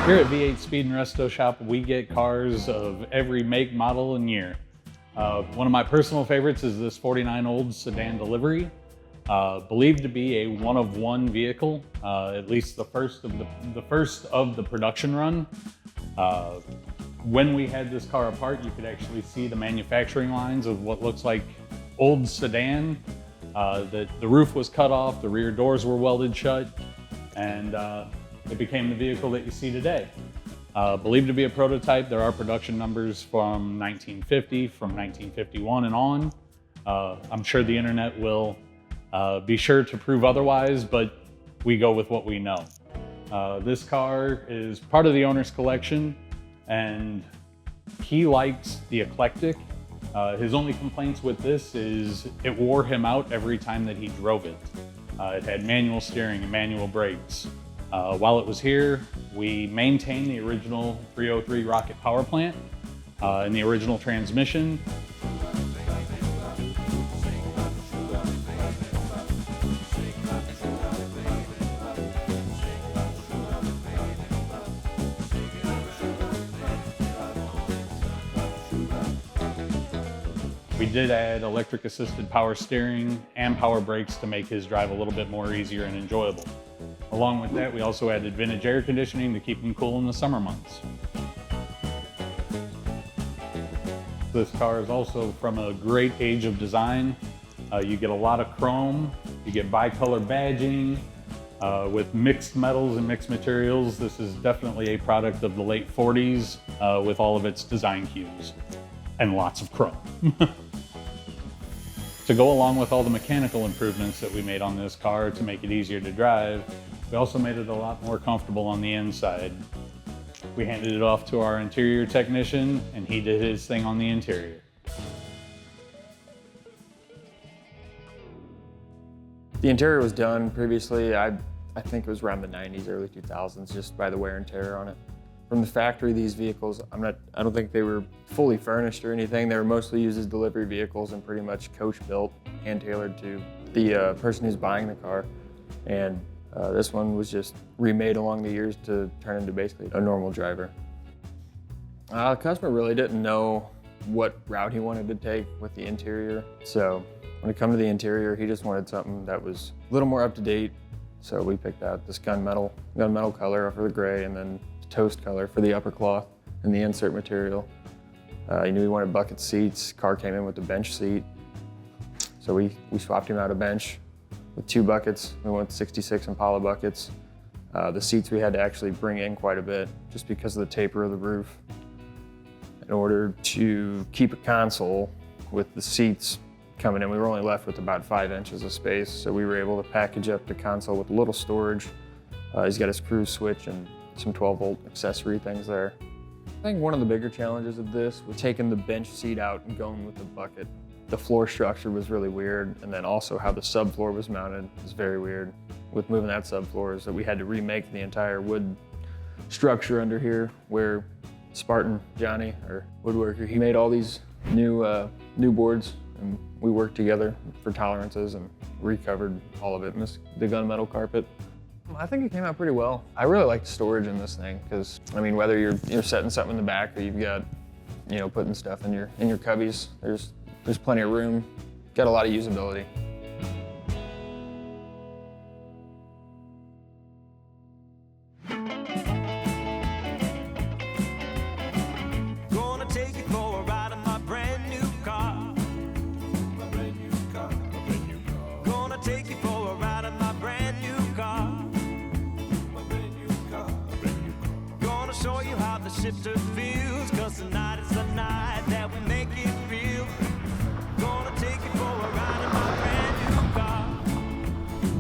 Here at V8 Speed and Resto Shop, we get cars of every make, model, and year. One of my personal favorites is this 49 Olds Sedan Delivery. Believed to be a one-of-one vehicle, at least the first of the production run. When we had this car apart, you could actually see the manufacturing lines of what looks like old sedan. The roof was cut off, the rear doors were welded shut, and it became the vehicle that you see today. Believed to be a prototype. There are production numbers from 1950, from 1951 and on. I'm sure the internet will be sure to prove otherwise, but we go with what we know. This car is part of the owner's collection, and he likes the eclectic. His only complaints with this is it wore him out every time that he drove it. It had manual steering and manual brakes. While it was here, we maintained the original 303 Rocket power plant and the original transmission. We did add electric assisted power steering and power brakes to make his drive a little bit more easier and enjoyable. Along with that, we also added vintage air conditioning to keep him cool in the summer months. This car is also from a great age of design. You get a lot of chrome, you get bicolor badging, with mixed metals and mixed materials. This is definitely a product of the late 40s with all of its design cues and lots of chrome. To go along with all the mechanical improvements that we made on this car to make it easier to drive, we also made it a lot more comfortable on the inside. We handed it off to our interior technician, and he did his thing on the interior. The interior was done previously, I think it was around the 90s, early 2000s, just by the wear and tear on it. From the factory, these vehicles, I don't think they were fully furnished or anything. They were mostly used as delivery vehicles and pretty much coach built, hand tailored to the person who's buying the car. And this one was just remade along the years to turn into basically a normal driver. The customer really didn't know what route he wanted to take with the interior. So when it comes to the interior, he just wanted something that was a little more up to date. So we picked out this gunmetal color for the gray, and then toast color for the upper cloth and the insert material. He knew he wanted bucket seats. Car came in with the bench seat. So we swapped him out a bench with 2 buckets. We went with 66 Impala buckets. The seats we had to actually bring in quite a bit just because of the taper of the roof. In order to keep a console with the seats coming in, we were only left with about 5 inches of space. So we were able to package up the console with a little storage. He's got his cruise switch and some 12-volt accessory things there. I think one of the bigger challenges of this was taking the bench seat out and going with the bucket. The floor structure was really weird, and then also how the subfloor was mounted was very weird. With moving that subfloor is that we had to remake the entire wood structure under here, where Spartan, Johnny, our woodworker, he made all these new boards, and we worked together for tolerances and recovered all of it in the gunmetal carpet. I think it came out pretty well. I really like the storage in this thing because, whether you're setting something in the back or you've got, putting stuff in your cubbies, there's plenty of room. Got a lot of usability. Gonna take you for a ride in my brand new car. My brand new car, my brand new car. Gonna take you for a ride in my brand new car. My brand new car, my brand new car. Gonna show you how the shifter feels, 'cause tonight is the night that we make it real. Gonna take you for a ride in my brand new car.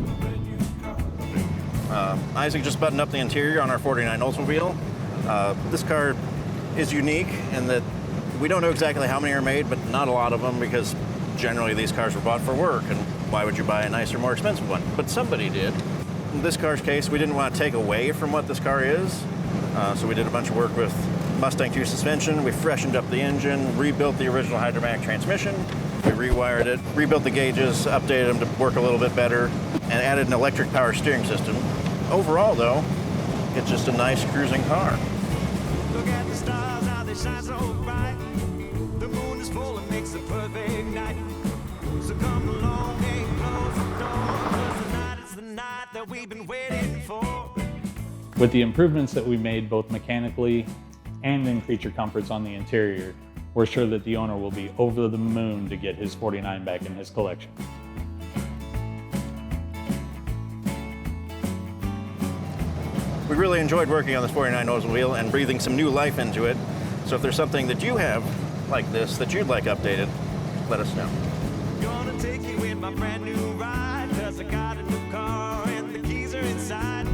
My brand new car, my brand new car. Isaac just buttoned up the interior on our 49 Oldsmobile. This car is unique in that we don't know exactly how many are made, but not a lot of them, because generally these cars were bought for work, and why would you buy a nicer, more expensive one? But somebody did. In this car's case, we didn't want to take away from what this car is, so we did a bunch of work with Mustang 2 suspension. We freshened up the engine, rebuilt the original Hydramatic transmission, we rewired it, rebuilt the gauges, updated them to work a little bit better, and added an electric power steering system. Overall, though, it's just a nice cruising car. Look at the stars, how they shine so bright. The moon is full and makes a perfect night. So come along and close the door, 'cause tonight is the night that we've been waiting for. With the improvements that we made both mechanically and in creature comforts on the interior, we're sure that the owner will be over the moon to get his 49 back in his collection. We really enjoyed working on this 49 Oldsmobile and breathing some new life into it. So if there's something that you have like this that you'd like updated, let us know. Gonna take you in my brand new ride, 'cause I got a new car and the keys are inside.